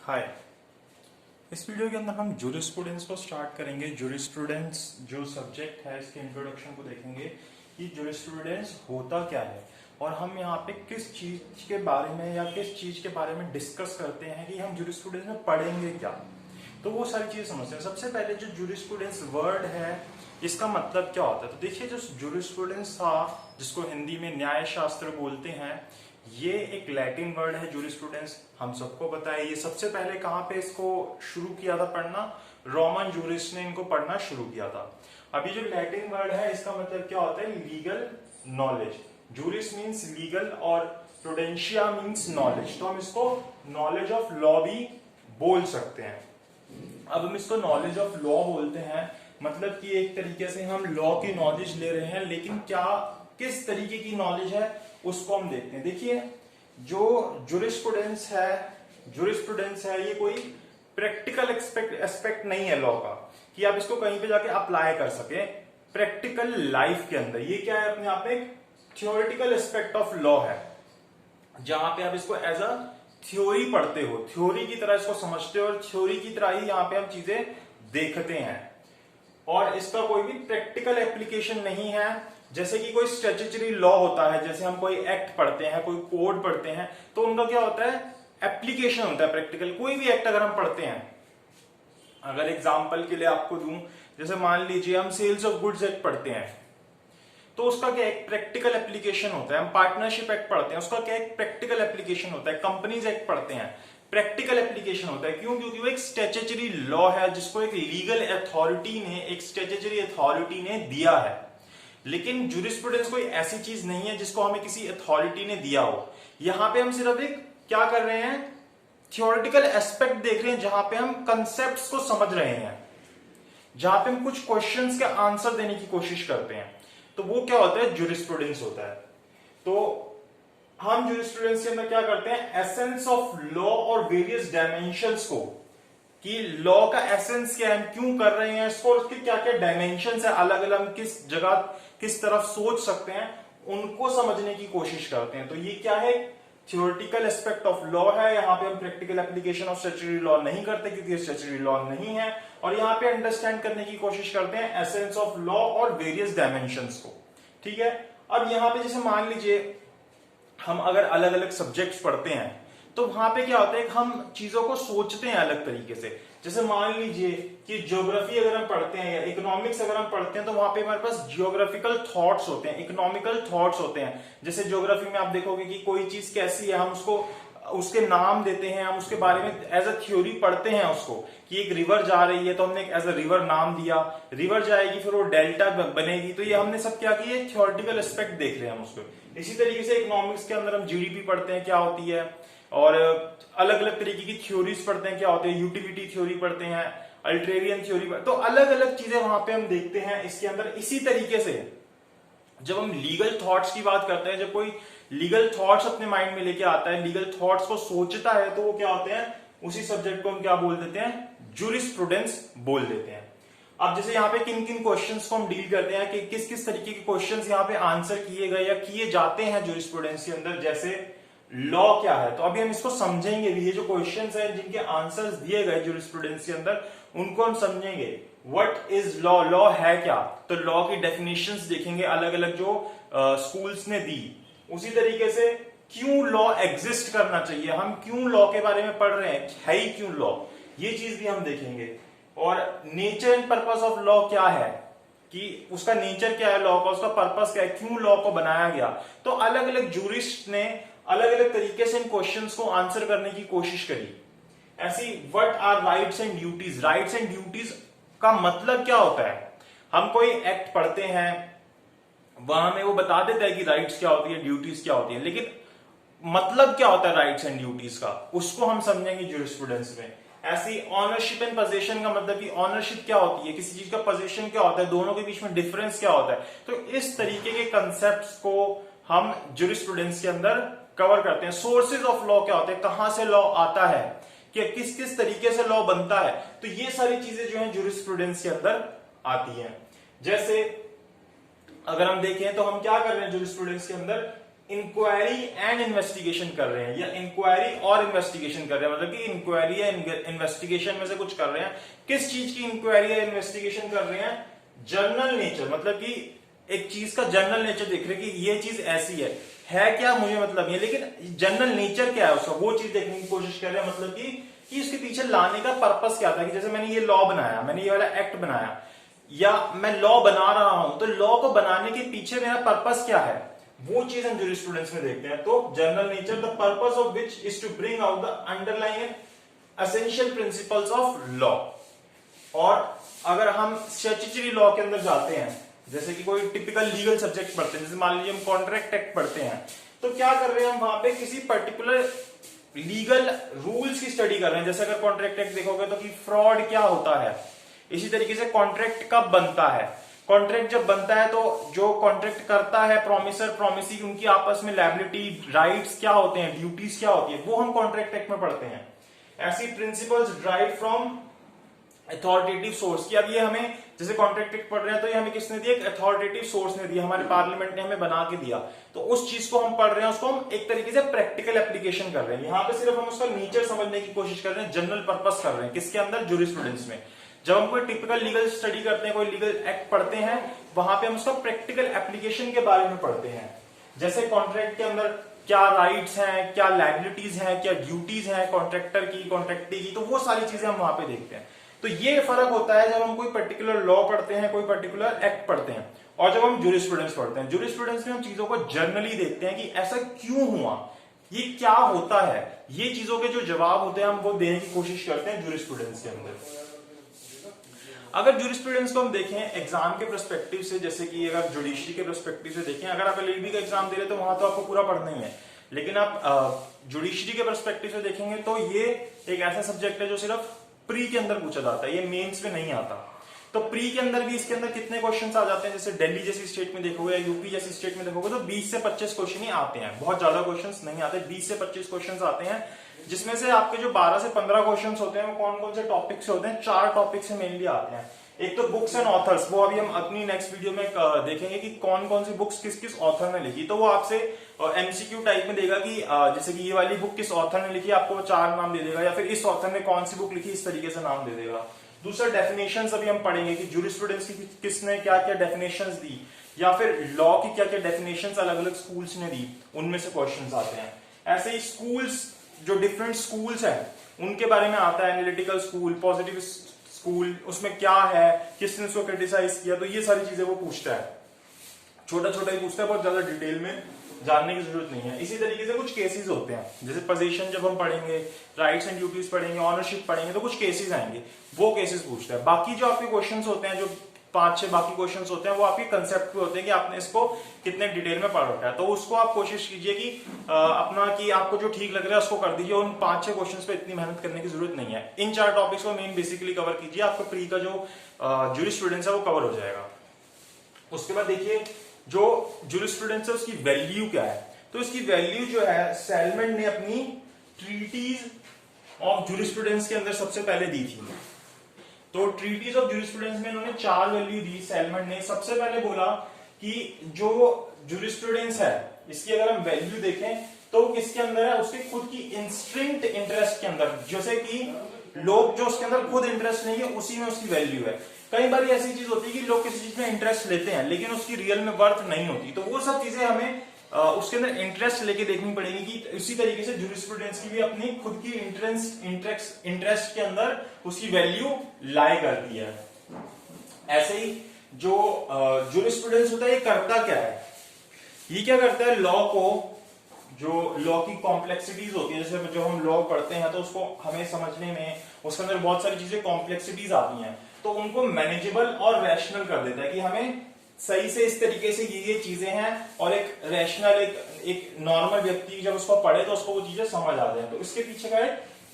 हाय। इस वीडियो के अंदर हम जूरिस्प्रूडेंस को स्टार्ट करेंगे। जूरिस्प्रूडेंस जो सब्जेक्ट है इसके इंट्रोडक्शन को देखेंगे कि जूरिस्प्रूडेंस होता क्या है और हम यहाँ पे किस चीज के बारे में या किस चीज के बारे में डिस्कस करते हैं कि हम जूरिस्प्रूडेंस में पढ़ेंगे क्या। तो वो सारी चीजें समझते हैं। सबसे पहले जो जूरिस्प्रूडेंस वर्ड है इसका मतलब क्या होता है, तो देखिए जो जूरिस्प्रूडेंस था जिसको हिंदी में न्याय शास्त्र बोलते हैं, ये एक लैटिन वर्ड है। जूरिस्प्रूडेंस हम सबको पता है। ये सबसे पहले कहाँ पे इसको शुरू किया था पढ़ना, रोमन जूरिस्ट ने इनको पढ़ना शुरू किया था। अभी जो लैटिन वर्ड है इसका मतलब क्या होता है, legal knowledge. Juris means legal और प्रूडेंशिया मीन्स नॉलेज, तो हम इसको नॉलेज ऑफ लॉ भी बोल सकते हैं। अब हम इसको नॉलेज ऑफ लॉ बोलते हैं, मतलब कि एक तरीके से हम लॉ की नॉलेज ले रहे हैं, लेकिन क्या किस तरीके की नॉलेज है उसको हम देखते हैं। देखिए जो जूरिस्प्रूडेंस है ये कोई प्रैक्टिकल एस्पेक्ट नहीं है लॉ का कि आप इसको कहीं पे जाके अप्लाई कर सके प्रैक्टिकल लाइफ के अंदर। ये क्या है, अपने आप में एक थियोरेटिकल एस्पेक्ट ऑफ लॉ है, जहां पे आप इसको एज अ थ्योरी पढ़ते हो, थ्योरी की तरह इसको समझते हो और थ्योरी की तरह ही यहाँ पे हम चीजें देखते हैं। और इसका कोई भी प्रैक्टिकल एप्लीकेशन नहीं है, जैसे कि कोई स्टैट्यूटरी लॉ होता है, जैसे हम कोई एक्ट पढ़ते हैं, कोई कोड पढ़ते हैं, तो उनका क्या होता है, एप्लीकेशन होता है प्रैक्टिकल। कोई भी एक्ट अगर हम पढ़ते हैं, अगर एग्जांपल के लिए आपको दूं, जैसे मान लीजिए हम सेल्स ऑफ गुड्स एक्ट पढ़ते हैं, तो उसका क्या एक प्रैक्टिकल एप्लीकेशन होता है। हम पार्टनरशिप एक्ट पढ़ते हैं, उसका क्या एक प्रैक्टिकल एप्लीकेशन होता है। कंपनीज एक्ट पढ़ते हैं, प्रैक्टिकल एप्लीकेशन होता है। क्यों? क्योंकि वो एक स्टैट्यूटरी लॉ है जिसको एक लीगल अथॉरिटी ने, एक स्टैट्यूटरी अथॉरिटी ने दिया है। लेकिन जूरिस्प्रूडेंस कोई ऐसी चीज नहीं है जिसको हमें किसी अथॉरिटी ने दिया हो। यहां पे हम सिर्फ एक क्या कर रहे हैं, थियोरेटिकल एस्पेक्ट देख रहे हैं, जहां पे हम कंसेप्ट्स को समझ रहे हैं, जहां पे हम कुछ क्वेश्चंस के आंसर देने की कोशिश करते हैं। तो वो क्या होता है, जूरिस्प्रूडेंस होता है। तो हम जूरिस्प्रूडेंस के अंदर क्या करते हैं, एसेंस ऑफ लॉ और वेरियस डायमेंशंस को, कि लॉ का एसेंस क्या है, हम क्यों कर रहे हैं इसको, और उसके क्या क्या डायमेंशंस है, अलग अलग किस जगह किस तरफ सोच सकते हैं, उनको समझने की कोशिश करते हैं। तो ये क्या है, थियोरेटिकल एस्पेक्ट ऑफ लॉ है। यहाँ पे हम practical application of statutory law नहीं करते क्योंकि ये स्टैट्यूटरी लॉ नहीं है, और यहाँ पे अंडरस्टैंड करने की कोशिश करते हैं एसेंस ऑफ लॉ और वेरियस डायमेंशंस को। ठीक है। अब यहाँ पे जैसे मान लीजिए हम अगर अलग अलग सब्जेक्ट्स पढ़ते हैं, तो वहां पे क्या होता है, हम चीजों को सोचते हैं अलग तरीके से। जैसे मान लीजिए कि ज्योग्राफी अगर हम पढ़ते हैं या इकोनॉमिक्स अगर हम पढ़ते हैं, तो वहां पे हमारे पास जियोग्राफिकल थॉट्स होते हैं, इकोनॉमिकल थॉट्स होते हैं। जैसे ज्योग्राफी में आप देखोगे कि कोई चीज कैसी है, हम उसको उसके नाम देते हैं, हम उसके बारे में एज अ थ्योरी पढ़ते हैं उसको, कि एक रिवर जा रही है तो हमने एज अ रिवर नाम दिया, रिवर जाएगी फिर वो डेल्टा बनेगी। तो ये हमने सब क्या किया, थ्योरेटिकल एस्पेक्ट देख रहे हैं हम उसको। इसी तरीके से इकोनॉमिक्स के अंदर हम जीडीपी पढ़ते हैं क्या होती है, और अलग अलग तरीके की थ्योरीज पढ़ते हैं क्या होते हैं, यूटिलिटी थ्योरी पढ़ते हैं, अल्ट्रेरियन थ्योरी, तो अलग अलग चीजें वहां पे हम देखते हैं इसके अंदर। इसी तरीके से जब हम लीगल थॉट्स की बात करते हैं, जब कोई लीगल थॉट्स अपने माइंड में लेके आता है, लीगल थॉट्स को सोचता है, तो वो क्या होते हैं, उसी सब्जेक्ट को हम क्या बोल देते हैं, जूरिस्प्रूडेंस बोल देते हैं। अब जैसे यहाँ पे किन किन क्वेश्चंस को हम डील करते हैं, कि किस किस तरीके के क्वेश्चंस यहाँ पे आंसर किए गए या किए जाते हैं जूरिस्प्रूडेंस के अंदर, जैसे लॉ क्या है, तो अभी हम इसको समझेंगे भी। ये जो क्वेश्चंस हैं जिनके आंसर्स दिए गए जूरिस्प्रूडेंस के अंदर, उनको हम समझेंगे। व्हाट इज लॉ, लॉ है क्या, तो लॉ की डेफिनेशंस देखेंगे अलग अलग जो स्कूल्स ने दी। उसी तरीके से क्यों लॉ एग्जिस्ट करना चाहिए, हम क्यों लॉ के बारे में पढ़ रहे हैं, है ही क्यों लॉ, ये चीज भी हम देखेंगे। और nature and purpose of law क्या है, कि उसका नेचर क्या है लॉ का, उसका पर्पस क्या है, क्यों लॉ को बनाया गया। तो अलग अलग जूरिस्ट ने अलग अलग तरीके से इन क्वेश्चंस को आंसर करने की कोशिश करी। ऐसी what are rights and duties, rights and duties का मतलब क्या होता है। हम कोई एक्ट पढ़ते हैं, वहां में वो बता देता है कि राइट्स क्या होती है, ड्यूटीज क्या होती है, लेकिन मतलब क्या होता है राइट्स एंड ड्यूटीज का, उसको हम समझेंगे जूरिस्प्रूडेंस में। ऐसी ऑनरशिप एंड पोजीशन का मतलब कि ऑनरशिप क्या होती है, किसी चीज का पोजीशन क्या होता है, दोनों के बीच में डिफरेंस क्या होता है। तो इस तरीके के कंसेप्ट्स को हम जूरिस्प्रूडेंस के अंदर कवर करते हैं। सोर्सेज ऑफ लॉ क्या होते हैं, कहां से लॉ आता है, कि किस किस तरीके से लॉ बनता है, तो ये सारी चीजें जो है जूरिस्प्रूडेंस के अंदर आती हैं। जैसे अगर हम देखें तो हम क्या कर रहे हैं जूरिस्प्रूडेंस के अंदर, इंक्वायरी एंड इन्वेस्टिगेशन कर रहे हैं, या इंक्वायरी और इन्वेस्टिगेशन कर रहे हैं, मतलब कि इंक्वायरी या इन्वेस्टिगेशन में से कुछ कर रहे हैं। किस चीज की इंक्वायरी या इन्वेस्टिगेशन कर रहे हैं? जनरल नेचर, मतलब कि एक चीज का जनरल नेचर देख रहे हैं कि ये चीज ऐसी है क्या मुझे मतलब नहीं, लेकिन जनरल नेचर क्या है उसका, वो चीज देखने की कोशिश कर रहे हैं। मतलब कि इसके पीछे लाने का पर्पस क्या था, कि जैसे मैंने ये लॉ बनाया, मैंने ये वाला एक्ट बनाया, या मैं लॉ बना रहा हूं, तो लॉ को बनाने के पीछे मेरा पर्पस क्या है, वो चीज हम जूरिस्प्रूडेंस में देखते हैं। तो general nature, the purpose of which is to bring out the underlying essential principles of law. और अगर हम स्टैट्यूटरी लॉ के अंदर जाते हैं, जैसे कि कोई टिपिकल लीगल सब्जेक्ट पढ़ते हैं, जैसे मान लीजिए हम कॉन्ट्रैक्ट एक्ट पढ़ते हैं, तो क्या कर रहे हैं हम वहां पे किसी पर्टिकुलर लीगल रूल्स की स्टडी कर रहे हैं। जैसे अगर कॉन्ट्रैक्ट एक्ट देखोगे तो कि फ्रॉड क्या होता है, इसी तरीके से कॉन्ट्रैक्ट कब बनता है, कॉन्ट्रैक्ट जब बनता है तो जो कॉन्ट्रैक्ट करता है, प्रोमिसर प्रोमिसी, उनकी आपस में लायबिलिटी, राइट्स क्या होते हैं, ड्यूटीज क्या होती है, वो हम कॉन्ट्रैक्ट एक्ट में पढ़ते हैं। ऐसी principles drive from authoritative source की। अब ये हमें, जैसे कॉन्ट्रैक्ट एक्ट पढ़ रहे हैं तो ये हमें किसने दिया? एक अथॉरिटेटिव सोर्स ने दिया, हमारे पार्लियामेंट ने हमें बना के दिया। तो उस चीज को हम पढ़ रहे हैं, उसको हम एक तरीके से प्रैक्टिकल एप्लीकेशन कर रहे हैं। यहाँ पे सिर्फ हम उसका नेचर समझने की कोशिश कर रहे हैं, जनरल पर्पस कर रहे हैं, किसके अंदर? जूरिस्प्रूडेंस में। जब हम कोई टिपिकल लीगल स्टडी करते हैं, कोई लीगल एक्ट पढ़ते हैं, वहां पे हम उसका प्रैक्टिकल एप्लीकेशन के बारे में पढ़ते हैं। जैसे कॉन्ट्रैक्ट के अंदर क्या राइट्स हैं, क्या लायबिलिटीज हैं, क्या ड्यूटीज हैं कॉन्ट्रैक्टर की, कॉन्ट्रैक्टी की, तो वो सारी चीजें हम वहां पे देखते हैं। तो ये फर्क होता है जब हम कोई पर्टिकुलर लॉ पढ़ते हैं, कोई पर्टिकुलर एक्ट पढ़ते हैं, और जब हम जूरिस्प्रूडेंस पढ़ते हैं। जूरिस्प्रूडेंस में हम चीजों को जर्नली देखते हैं कि ऐसा क्यों हुआ, ये क्या होता है, ये चीजों के जो जवाब होते हैं हम वो देने की कोशिश करते हैं जूरिस्प्रूडेंस के अंदर। अगर जूरिस्प्रूडेंस को हम देखें एग्जाम के पर्सपेक्टिव से, जैसे कि अगर जुडिशरी के पर्सपेक्टिव से देखें, अगर आप एलएलबी का एग्जाम दे रहे तो वहां तो आपको पूरा पढ़ना ही है, लेकिन आप जुडिशरी के पर्सपेक्टिव से देखेंगे तो ये एक ऐसा सब्जेक्ट है जो सिर्फ प्री के अंदर पूछा जाता है, ये मेंस में नहीं आता। तो प्री के अंदर भी इसके अंदर कितने क्वेश्चंस आ जाते हैं, जैसे दिल्ली जैसी स्टेट में देखोगे या यूपी जैसी स्टेट में देखोगे तो 20 से 25 क्वेश्चन ही आते हैं, बहुत ज्यादा क्वेश्चंस नहीं आते, 20 से 25 क्वेश्चंस आते हैं, जिसमें से आपके जो 12 से 15 क्वेश्चंस होते हैं वो कौन कौन से टॉपिक से होते हैं? 4 टॉपिक से मेनली आते हैं। एक तो बुक्स एंड ऑथर्स, वो अभी हम अपनी नेक्स्ट वीडियो में देखेंगे कि कौन कौन सी बुक्स किस किस ऑथर ने लिखी, तो वो आपसे एमसीक्यू टाइप में देगा कि जैसे कि ये वाली बुक किस ऑथर ने लिखी, आपको 4 नाम दे देगा, या फिर इस ऑथर ने कौन सी बुक लिखी, इस तरीके से नाम दे देगा। दूसरा डेफिनेशंस अभी हम पढ़ेंगे कि जूरिस्प्रूडेंस की किसने क्या क्या डेफिनेशंस दी, या फिर लॉ की क्या क्या डेफिनेशंस अलग अलग स्कूल्स ने दी, उनमें से क्वेश्चंस आते हैं। ऐसे ही स्कूल्स, जो डिफरेंट स्कूल्स हैं उनके बारे में आता है, एनालिटिकल स्कूल, पॉजिटिव स्कूल, उसमें क्या है, किसने उसको क्रिटिसाइज किया, तो ये सारी चीजें वो पूछता है, छोटा छोटा ही पूछता है, बहुत ज्यादा डिटेल में जानने की जरूरत नहीं है। इसी तरीके से कुछ केसेस होते हैं, जैसे पोजीशन जब हम पढ़ेंगे, राइट्स एंड ड्यूटीज पढ़ेंगे, ऑनरशिप पढ़ेंगे, तो कुछ केसेस आएंगे, वो केसेस पूछता है। बाकी जो आपके क्वेश्चंस होते हैं, जो 5-6 बाकी क्वेश्चंस होते हैं, वो आपके कंसेप्ट पे होते हैं कि आपने इसको कितने डिटेल में पढ़ रखा है, तो उसको आप कोशिश कीजिए कि अपना कि आपको जो ठीक लग रहा है उसको कर दीजिए, उन 5-6 क्वेश्चंस पे इतनी मेहनत करने की जरूरत नहीं है। इन 4 टॉपिक्स को मेन बेसिकली कवर कीजिए, आपको प्री का जो जूरिस्प्रूडेंस है वो कवर हो जाएगा। उसके बाद देखिए जो जूरिस्प्रूडेंस है उसकी वैल्यू क्या है, तो इसकी वैल्यू जो है सैलमन ने अपनी ट्रीटीज ऑफ जूरिस्प्रूडेंस के अंदर सबसे पहले दी थी। तो ट्रीटीज ऑफ जूरिस्प्रूडेंस में इन्होंने 4 वैल्यू दी सैलमन ने। सबसे पहले बोला कि जो जूरिस्प्रूडेंस है इसकी अगर हम वैल्यू देखें तो किसके अंदर है, उसके खुद की इंस्टिंक्ट इंटरेस्ट के अंदर, जैसे कि लोग जो उसके अंदर खुद इंटरेस्ट नहीं है उसी में उसकी वैल्यू है। कई बार ऐसी चीज होती है कि लोग किसी चीज में इंटरेस्ट लेते हैं लेकिन उसकी रियल में वर्थ नहीं होती, तो वो सब चीजें हमें उसके अंदर इंटरेस्ट लेके देखनी पड़ेगी कि इसी तरीके से जूरिस्प्रूडेंस की भी अपनी खुद की इंटरेस्ट के अंदर उसकी वैल्यू लाई करती है। ऐसे ही जो जूरिस्प्रूडेंस होता है ये करता क्या है, ये क्या करता है, लॉ को, जो लॉ की कॉम्प्लेक्सिटीज होती है, जैसे जो हम लॉ पढ़ते हैं तो उसको हमें समझने में उसके अंदर बहुत सारी चीजें कॉम्प्लेक्सिटीज आती हैं, तो उनको मैनेजेबल और रैशनल कर देता है कि हमें सही से इस तरीके से ये चीजें हैं, और एक रैशनल एक नॉर्मल व्यक्ति जब उसको पढ़े तो उसको वो चीजें समझ आ जाए, तो इसके पीछे का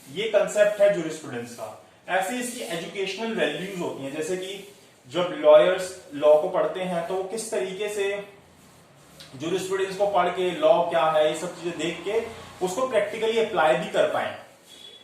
ये कंसेप्ट है जूरिस्प्रूडेंस का। ऐसे इसकी एजुकेशनल वैल्यूज होती हैं, जैसे कि जब लॉयर्स लॉ को पढ़ते हैं तो किस तरीके से जूरिस्प्रूडेंस को पढ़ के लॉ क्या है ये सब चीजें देख के उसको प्रैक्टिकली अप्लाई भी कर पाए।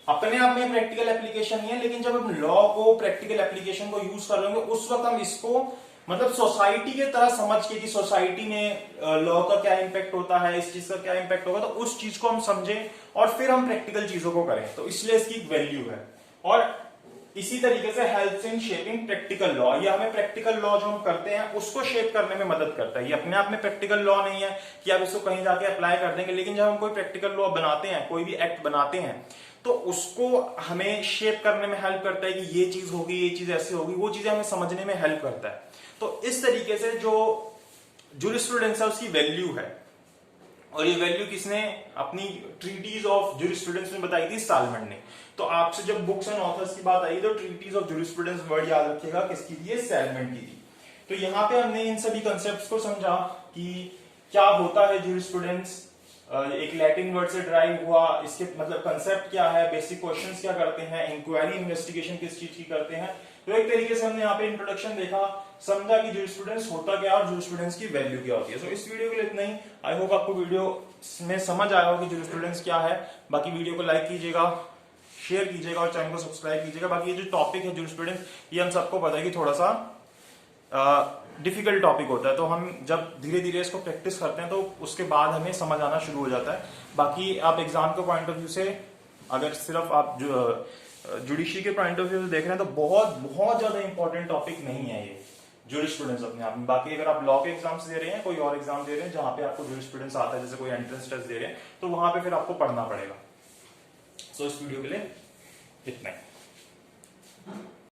अपने आप में प्रैक्टिकल एप्लीकेशन नहीं है, लेकिन जब हम लॉ को प्रैक्टिकल एप्लीकेशन को यूज कर रहे होंगे उस वक्त हम इसको मतलब सोसाइटी की तरह समझ के कि सोसाइटी में लॉ का क्या इंपैक्ट होता है, इस चीज का क्या इंपैक्ट होगा, तो उस चीज को हम समझें और फिर हम प्रैक्टिकल चीजों को करें, तो इसलिए इसकी वैल्यू है। और इसी तरीके से helps in shaping practical law, ये हमें प्रैक्टिकल लॉ जो हम करते हैं उसको शेप करने में मदद करता है। ये अपने आप में प्रैक्टिकल लॉ नहीं है कि आप इसको कहीं जाके अप्लाई कर देंगे, लेकिन जब हम कोई प्रैक्टिकल लॉ बनाते हैं, कोई भी एक्ट बनाते हैं, तो उसको हमें शेप करने में हेल्प करता है कि ये चीज होगी, ये चीज ऐसी होगी, वो चीजें हमें समझने में हेल्प करता है। तो इस तरीके से जो जूरिस्प्रूडेंस है उसकी वैल्यू है, और ये वैल्यू किसने अपनी ट्रीटीज ऑफ जूरिस्प्रूडेंस में बताई थी, सालमन ने। तो आपसे जब बुक्स एंड ऑथर्स की बात आई तो ट्रीटीज ऑफ जूरिस्प्रूडेंस वर्ड याद रखिएगा, किसकी थी, सालमन की थी। तो यहाँ पे हमने इन सभी कंसेप्ट को समझा कि क्या होता है जूरिस्प्रूडेंस, एक लैटिन वर्ड से ड्राइव हुआ, इसके मतलब कंसेप्ट क्या है, बेसिक क्वेश्चंस क्या करते हैं, इंक्वायरी इन्वेस्टिगेशन किस चीज की करते हैं। तो एक तरीके से हमने यहाँ पे इंट्रोडक्शन देखा, समझा कि जूरिस्प्रूडेंस होता क्या और जूरिस्प्रूडेंस की वैल्यू क्या होती है। तो इस वीडियो के लिए इतना ही। आई होप आपको वीडियो में समझ आया हो कि जूरिस्प्रूडेंस क्या है। बाकी वीडियो को लाइक कीजिएगा, शेयर कीजिएगा और चैनल को सब्सक्राइब कीजिएगा। बाकी ये जो टॉपिक है जूरिस्प्रूडेंस, ये हम सबको पता है कि थोड़ा सा डिफिकल्ट टॉपिक होता है, तो हम जब धीरे धीरे इसको प्रैक्टिस करते हैं तो उसके बाद हमें समझ आना शुरू हो जाता है। बाकी आप एग्जाम के पॉइंट ऑफ व्यू से, अगर सिर्फ आप जुडिशरी के पॉइंट ऑफ व्यू से देख रहे हैं, तो बहुत बहुत ज्यादा इंपॉर्टेंट टॉपिक नहीं है ये जूरिस्प्रूडेंस अपने आप में। बाकी अगर आप लॉ के एग्जाम्स दे रहे हैं, कोई और एग्जाम दे रहे हैं जहां पे आपको जूरिस्प्रूडेंस आता है, जैसे कोई एंट्रेंस टेस्ट दे रहे हैं, तो वहां पे फिर आपको पढ़ना पड़ेगा। सो इस वीडियो के लिए इतना ही।